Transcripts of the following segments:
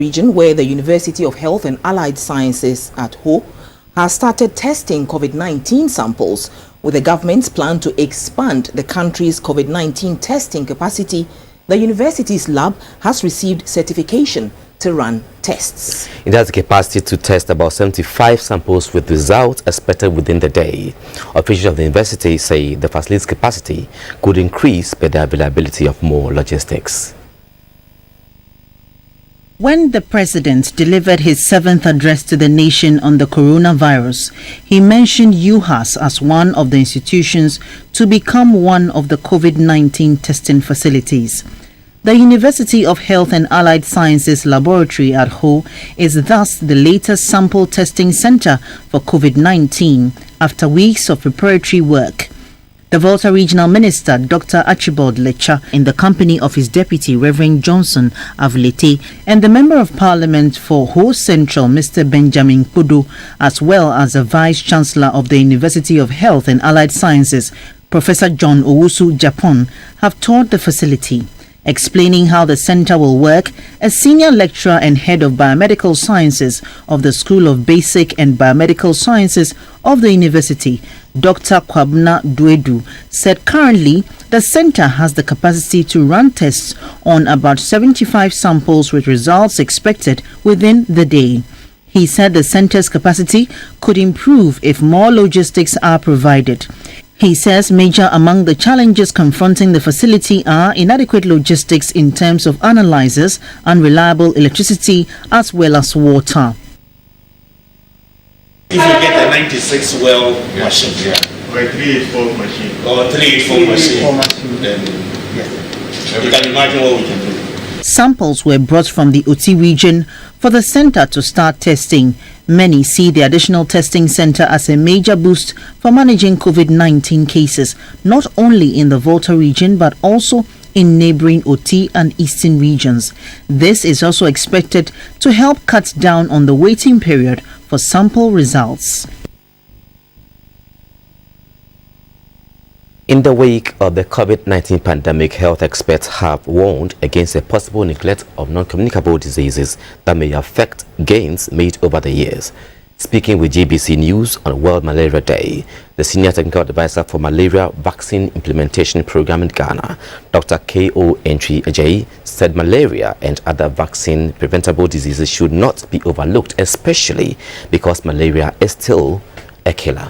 region, where the University of Health and Allied Sciences at Ho has started testing COVID-19 samples, with the government's plan to expand the country's COVID-19 testing capacity. The university's lab has received certification to run tests. It has the capacity to test about 75 samples, with results expected within the day. Officials of the university say the facility's capacity could increase by the availability of more logistics. When the president delivered his 7th address to the nation on the coronavirus, he mentioned UHAS as one of the institutions to become one of the COVID-19 testing facilities. The University of Health and Allied Sciences Laboratory at Ho is thus the latest sample testing center for COVID-19 after weeks of preparatory work. The Volta Regional Minister, Dr. Archibald Lecha, in the company of his deputy, Reverend Johnson Avlete, and the Member of Parliament for Ho Central, Mr. Benjamin Kudu, as well as the Vice-Chancellor of the University of Health and Allied Sciences, Professor John Owusu Japon, have toured the facility. Explaining how the center will work, a senior lecturer and head of biomedical sciences of the School of Basic and Biomedical Sciences of the university, Dr. Kwabna Duedu, said currently the center has the capacity to run tests on about 75 samples, with results expected within the day. He said the center's capacity could improve if more logistics are provided. He says major among the challenges confronting the facility are inadequate logistics in terms of analyzers, unreliable electricity, as well as water. If you get a 96 well machine, or a 384 machine, or 384 machine, then you can imagine what we can do. Samples were brought from the Oti region for the center to start testing. Many see the additional testing center as a major boost for managing COVID-19 cases, not only in the Volta region but also in neighboring Oti and eastern regions. This is also expected to help cut down on the waiting period for sample results. In the wake of the COVID-19 pandemic, health experts have warned against a possible neglect of non-communicable diseases that may affect gains made over the years. Speaking with GBC News on World Malaria Day, the Senior Technical Advisor for Malaria Vaccine Implementation Program in Ghana, Dr. K.O. Entry Ajay, said malaria and other vaccine-preventable diseases should not be overlooked, especially because malaria is still a killer.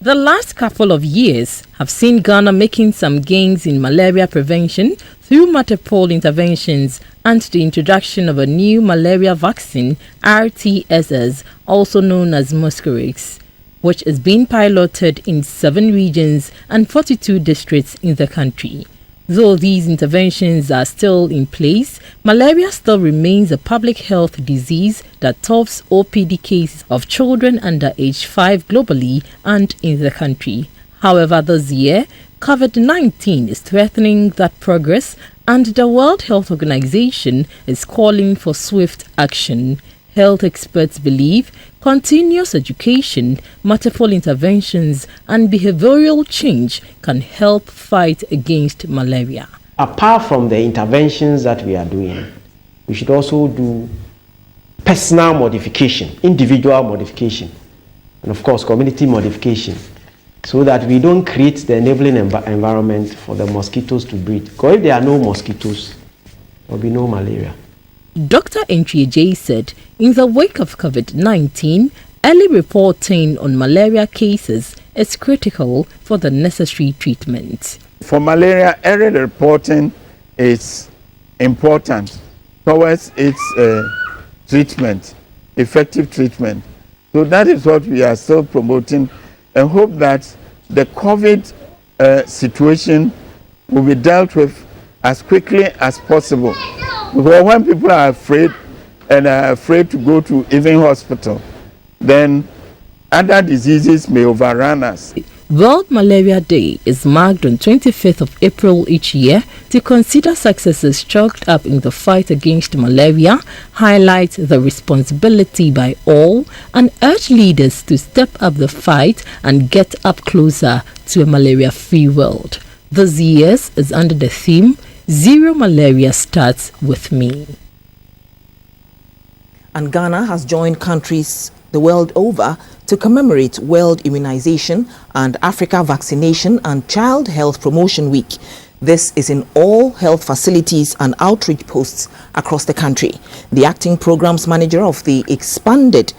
The last couple of years have seen Ghana making some gains in malaria prevention through multiple interventions and the introduction of a new malaria vaccine, RTSS, also known as Mosquirix, which is being piloted in 7 regions and 42 districts in the country. Though these interventions are still in place, malaria still remains a public health disease that tops OPD cases of children under age 5 globally and in the country. However, this year, COVID-19 is threatening that progress, and the World Health Organization is calling for swift action. Health experts believe continuous education, multiple interventions, and behavioral change can help fight against malaria. Apart from the interventions that we are doing, we should also do personal modification, individual modification, and of course community modification, so that we don't create the enabling environment for the mosquitoes to breed. Because if there are no mosquitoes, there will be no malaria. Dr. Entriejay said in the wake of COVID-19, early reporting on malaria cases is critical for the necessary treatment. For malaria, early reporting is important towards its treatment, effective treatment. So that is what we are still promoting, and hope that the COVID situation will be dealt with as quickly as possible. Because when people are afraid and are afraid to go to even hospital, then other diseases may overrun us. World Malaria Day is marked on 25th of April each year to consider successes chalked up in the fight against malaria, highlight the responsibility by all, and urge leaders to step up the fight and get up closer to a malaria-free world. This year's is under the theme Zero malaria starts with me. And Ghana has joined countries the world over to commemorate World Immunization and Africa Vaccination and Child Health Promotion Week. This is in all health facilities and outreach posts across the country. The acting programs manager of the expanded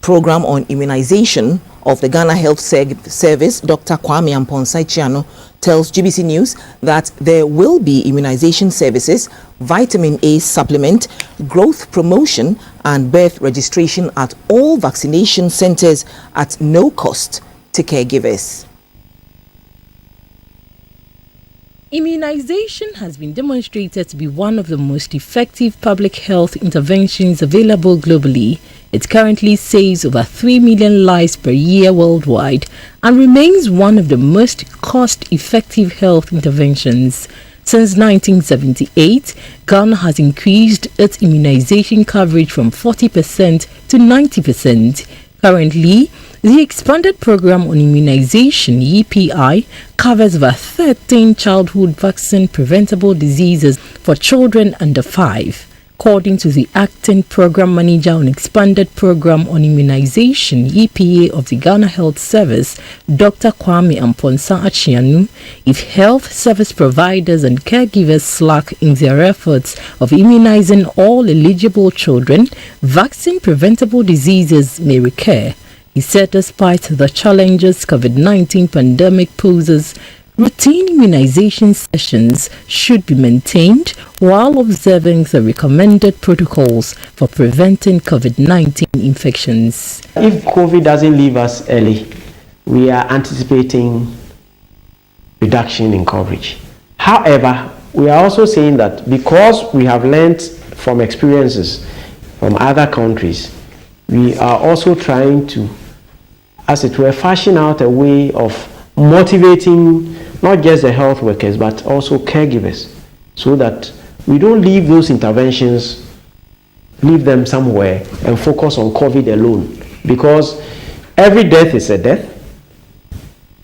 program on immunization of the Ghana Health Service, Dr. Kwame Amponsah-Chiano, tells GBC News that there will be immunization services, vitamin A supplement, growth promotion and birth registration at all vaccination centers at no cost to caregivers. Immunization has been demonstrated to be one of the most effective public health interventions available globally. It currently saves over 3 million lives per year worldwide and remains one of the most cost-effective health interventions. Since 1978, Ghana has increased its immunization coverage from 40% to 90%. Currently, the expanded program on immunization (EPI) covers over 13 childhood vaccine preventable diseases for children under 5. According to the acting program manager on expanded program on immunization (EPA) of the Ghana Health Service, Dr. Kwame Amponsah-Chiano, if health service providers and caregivers slack in their efforts of immunizing all eligible children, vaccine preventable diseases may recur. He said despite the challenges COVID-19 pandemic poses, routine immunization sessions should be maintained while observing the recommended protocols for preventing COVID-19 infections. If COVID doesn't leave us early, we are anticipating reduction in coverage. However, we are also saying that because we have learned from experiences from other countries, we are also trying to, as it were, fashion out a way of motivating not just the health workers but also caregivers, so that we don't leave those interventions, leave them somewhere and focus on COVID alone, because every death is a death.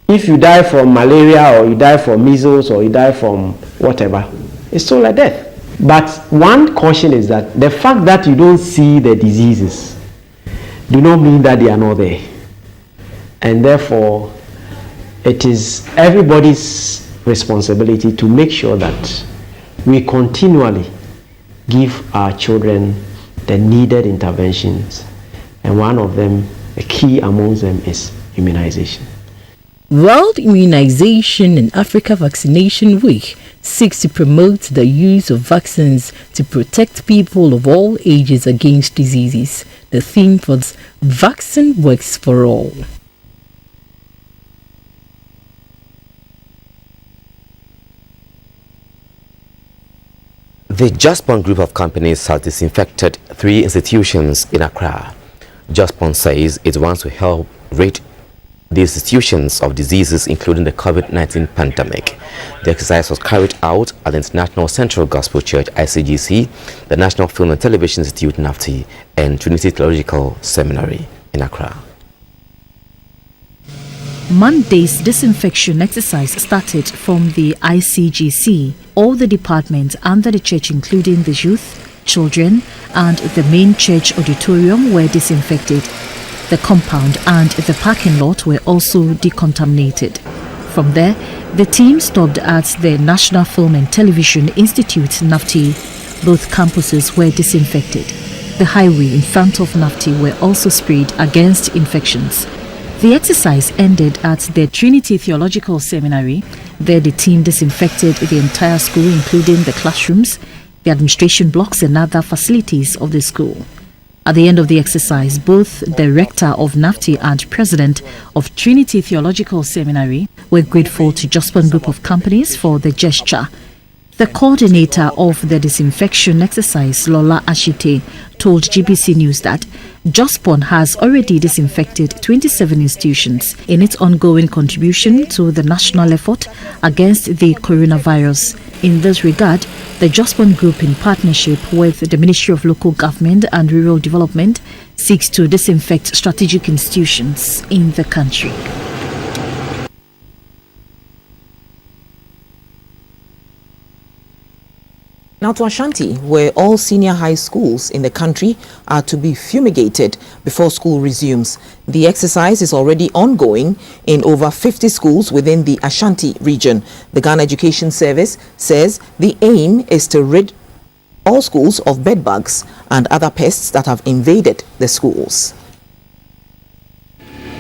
If you die from malaria or you die from measles or you die from whatever, it's still a death. But one caution is that the fact that you don't see the diseases do not mean that they are not there. And therefore, it is everybody's responsibility to make sure that we continually give our children the needed interventions. And one of them, a key amongst them, is immunization. World Immunization and Africa Vaccination Week seeks to promote the use of vaccines to protect people of all ages against diseases. The theme for this vaccine works for all. The Jaspon Group of companies has disinfected 3 institutions in Accra. Jaspon says it wants to help rid the institutions of diseases including the COVID-19 pandemic. The exercise was carried out at the International Central Gospel Church (ICGC), the National Film and Television Institute (NAFTI), and Trinity Theological Seminary in Accra. Monday's disinfection exercise started from the ICGC. All the departments under the church, including the youth, children, and the main church auditorium, were disinfected. The compound and the parking lot were also decontaminated. From there, the team stopped at the National Film and Television Institute (NAFTI). Both campuses were disinfected. The highway in front of NAFTI were also sprayed against infections. The exercise ended at the Trinity Theological Seminary. There the team disinfected the entire school, including the classrooms, the administration blocks and other facilities of the school. At the end of the exercise, both the rector of NAFTI and president of Trinity Theological Seminary were grateful to Jaspon Group of Companies for the gesture. The coordinator of the disinfection exercise, Lola Ashite, told GBC News that Jaspon has already disinfected 27 institutions in its ongoing contribution to the national effort against the coronavirus. In this regard, the Jaspon Group, in partnership with the Ministry of Local Government and Rural Development, seeks to disinfect strategic institutions in the country. Now to Ashanti, where all senior high schools in the country are to be fumigated before school resumes. The exercise is already ongoing in over 50 schools within the Ashanti region. The Ghana Education Service says the aim is to rid all schools of bedbugs and other pests that have invaded the schools.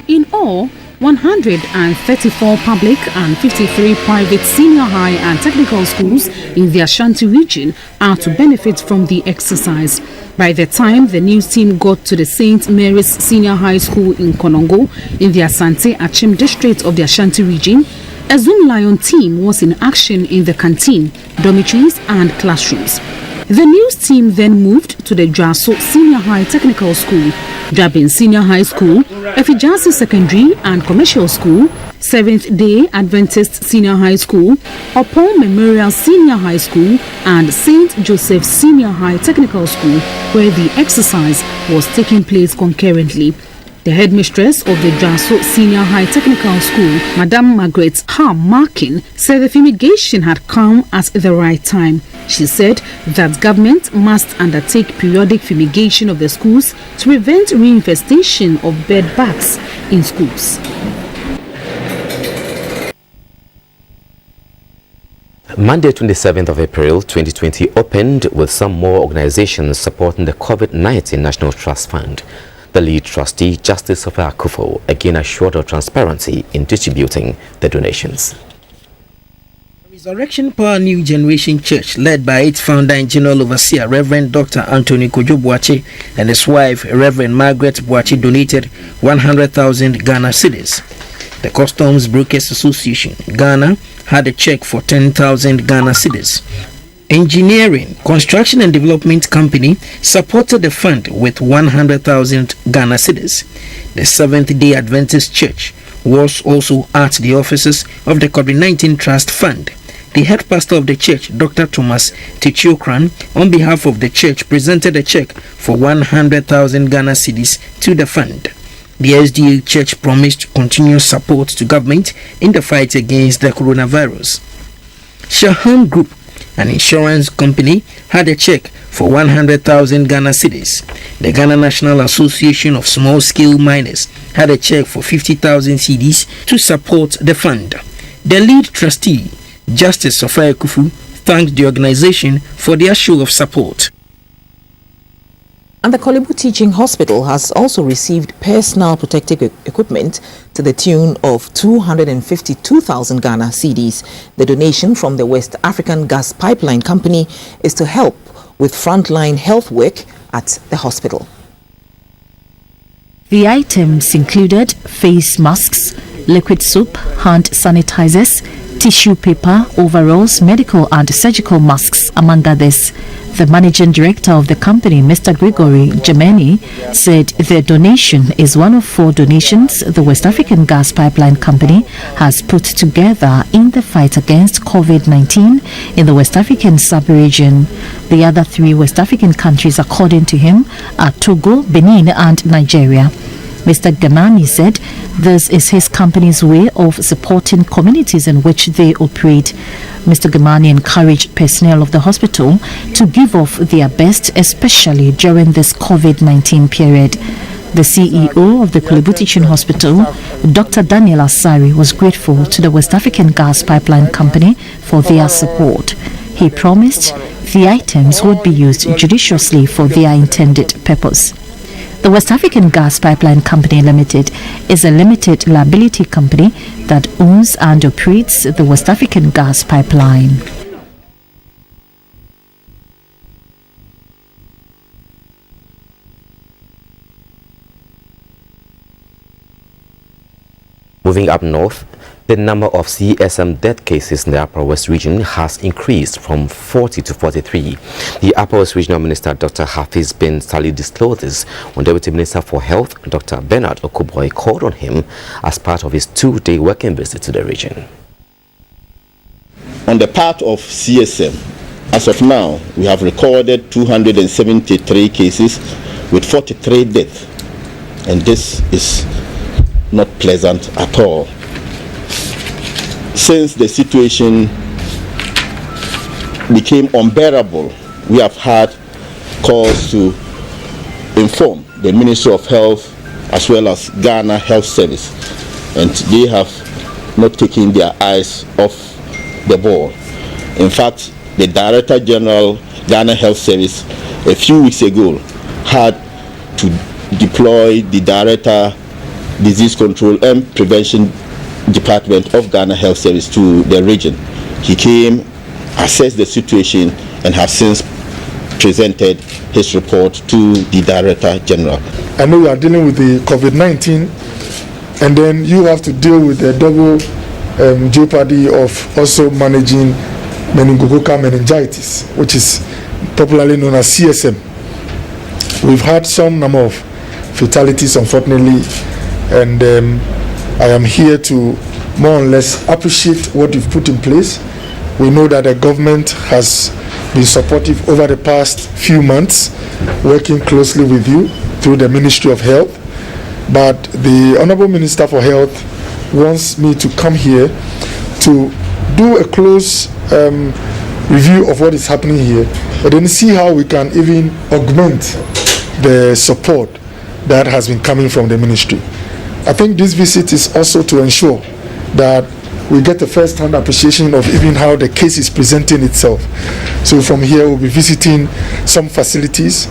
In all, 134 public and 53 private senior high and technical schools in the Ashanti region are to benefit from the exercise. By the time the news team got to the St. Mary's Senior High School in Konongo in the Asante Achim district of the Ashanti region, a Zoom Lion team was in action in the canteen, dormitories and classrooms. The news team then moved to the Dwaso Senior High Technical School, Drabin Senior High School, Efijasi Secondary and Commercial School, Seventh-day Adventist Senior High School, Opon Memorial Senior High School and St. Joseph Senior High Technical School, where the exercise was taking place concurrently. The headmistress of the Dwaso Senior High Technical School, Madam Margaret Ham Markin, said the fumigation had come at the right time. She said that government must undertake periodic fumigation of the schools to prevent reinfestation of bed bugs in schools. Monday, 27th of April 2020 opened with some more organizations supporting the COVID-19 National Trust Fund. The lead trustee, Justice Sophia Akufo, again assured of transparency in distributing the donations. Resurrection Power New Generation Church, led by its founder and general overseer, Reverend Dr. Anthony Kojo Boache, and his wife, Reverend Margaret Boache, donated 100,000 Ghana cedis. The Customs Brokers Association, Ghana, had a check for 10,000 Ghana cedis. Engineering, Construction and Development Company supported the fund with 100,000 Ghana cedis. The Seventh-day Adventist Church was also at the offices of the COVID-19 Trust Fund. The head pastor of the church, Dr. Thomas Tichiokran, on behalf of the church, presented a check for 100,000 Ghana cedis to the fund. The SDA Church promised continuous support to government in the fight against the coronavirus. Shaham Group, an insurance company, had a check for 100,000 Ghana cedis. The Ghana National Association of Small-Scale Miners had a check for 50,000 cedis to support the fund. The lead trustee, Justice Sophia Akufo, thanked the organization for their show of support. And the Kolebu Teaching Hospital has also received personal protective equipment to the tune of 252,000 Ghana cedis. The donation from the West African Gas Pipeline Company is to help with frontline health work at the hospital. The items included face masks, liquid soap, hand sanitizers, tissue paper, overalls, medical and surgical masks, among others. The managing director of the company, Mr. Gregory Gemeni, said the donation is one of 4 donations the West African Gas Pipeline Company has put together in the fight against COVID-19 in the West African sub-region. The other 3 West African countries, according to him, are Togo, Benin and Nigeria. Mr. Gamani said this is his company's way of supporting communities in which they operate. Mr. Gamani encouraged personnel of the hospital to give off their best, especially during this COVID-19 period. The CEO of the Kolebu Teaching Hospital, Dr. Daniel Asari, was grateful to the West African Gas Pipeline Company for their support. He promised the items would be used judiciously for their intended purpose. The West African Gas Pipeline Company Limited is a limited liability company that owns and operates the West African Gas Pipeline. Moving up north, the number of CSM death cases in the Upper West region has increased from 40 to 43. The Upper West Regional Minister, Dr. Hafiz bin Salih, disclosed this when Deputy Minister for Health, Dr. Bernard Okuboy, called on him as part of his 2-day working visit to the region. On the part of CSM, as of now, we have recorded 273 cases with 43 deaths, and this is not pleasant at all. Since the situation became unbearable, we have had calls to inform the Ministry of Health as well as Ghana Health Service, and they have not taken their eyes off the ball. In fact, the Director General Ghana Health Service a few weeks ago had to deploy the Director Disease Control and Prevention Department of Ghana Health Service to the region. He came, assessed the situation, and has since presented his report to the Director General. I know you are dealing with the COVID-19, and then you have to deal with the double jeopardy of also managing meningococcal meningitis, which is popularly known as CSM. We've had some number of fatalities, unfortunately, and I am here to more or less appreciate what you've put in place. We know that the government has been supportive over the past few months, working closely with you through the Ministry of Health. But the Honorable Minister for Health wants me to come here to do a close review of what is happening here, and then see how we can even augment the support that has been coming from the ministry. I think this visit is also to ensure that we get a first-hand appreciation of even how the case is presenting itself. So from here, we'll be visiting some facilities.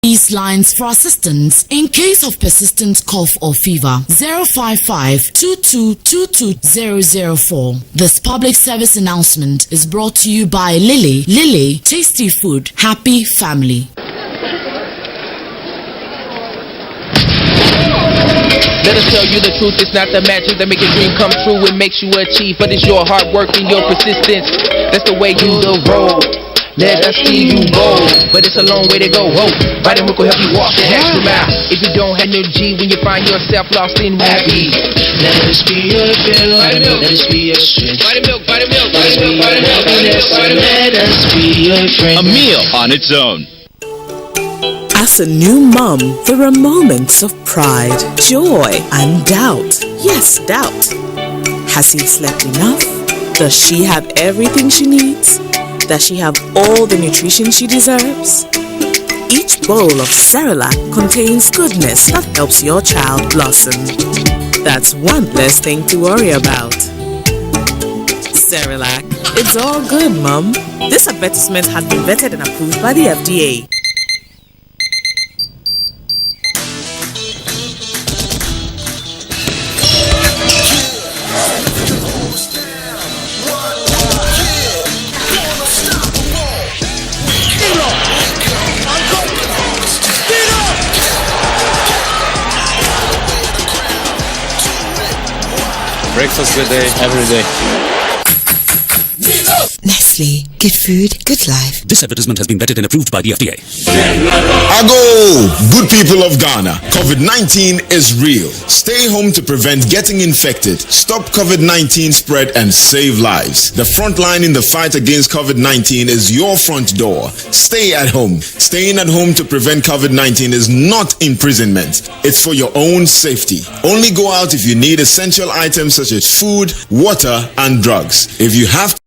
These lines for assistance in case of persistent cough or fever: 055-2222-004. This public service announcement is brought to you by Lily. Lily, tasty food, happy family. Let us tell you the truth, it's not the magic that make a dream come true. It makes you achieve, but it's your hard work and your persistence. That's the way you the road. Let us see you go, but it's a long way to go. Whoa, Vitamin Milk will help you walk the extra mile. If you don't have energy when you find yourself lost in happy, let us be your fill, let us be your strength. Vitamin Milk, let us be your friend. A meal on its own. As a new mom, there are moments of pride, joy, and doubt. Yes, doubt. Has he slept enough? Does she have everything she needs? Does she have all the nutrition she deserves? Each bowl of Cerelac contains goodness that helps your child blossom. That's one less thing to worry about. Cerelac, it's all good, Mom. This advertisement has been vetted and approved by the FDA. breakfast of the day, every day. Nestle, good food, good life. This advertisement has been vetted and approved by the FDA. Ago, good people of Ghana, COVID-19 is real. Stay home to prevent getting infected, stop COVID-19 spread and save lives. The front line in the fight against COVID-19 is your front door. Stay at home. Staying at home to prevent COVID-19 is not imprisonment. It's for your own safety. Only go out if you need essential items such as food, water, and drugs. If you have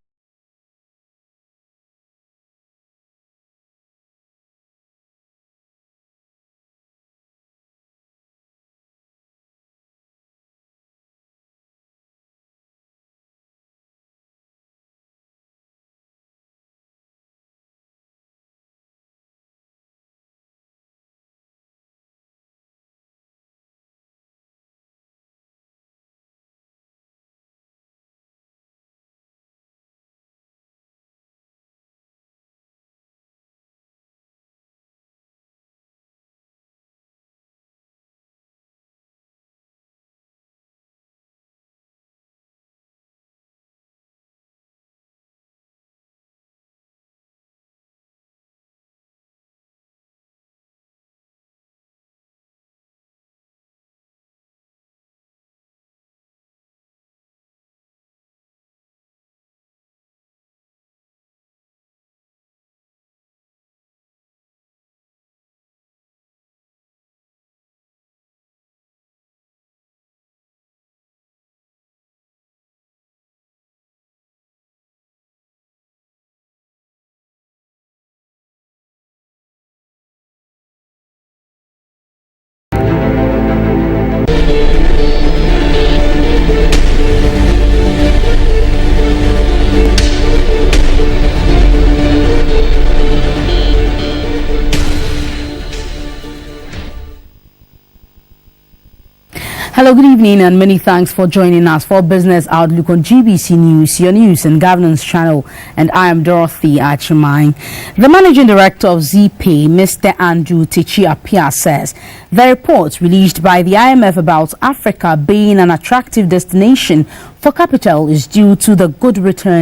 Hello, good evening, and many thanks for joining us for Business Outlook on GBC News, your news and governance channel. And I am Dorothy Achimai. The managing director of ZPay, Mr. Andrew Techi-Apia, says the report released by the IMF about Africa being an attractive destination for capital is due to the good return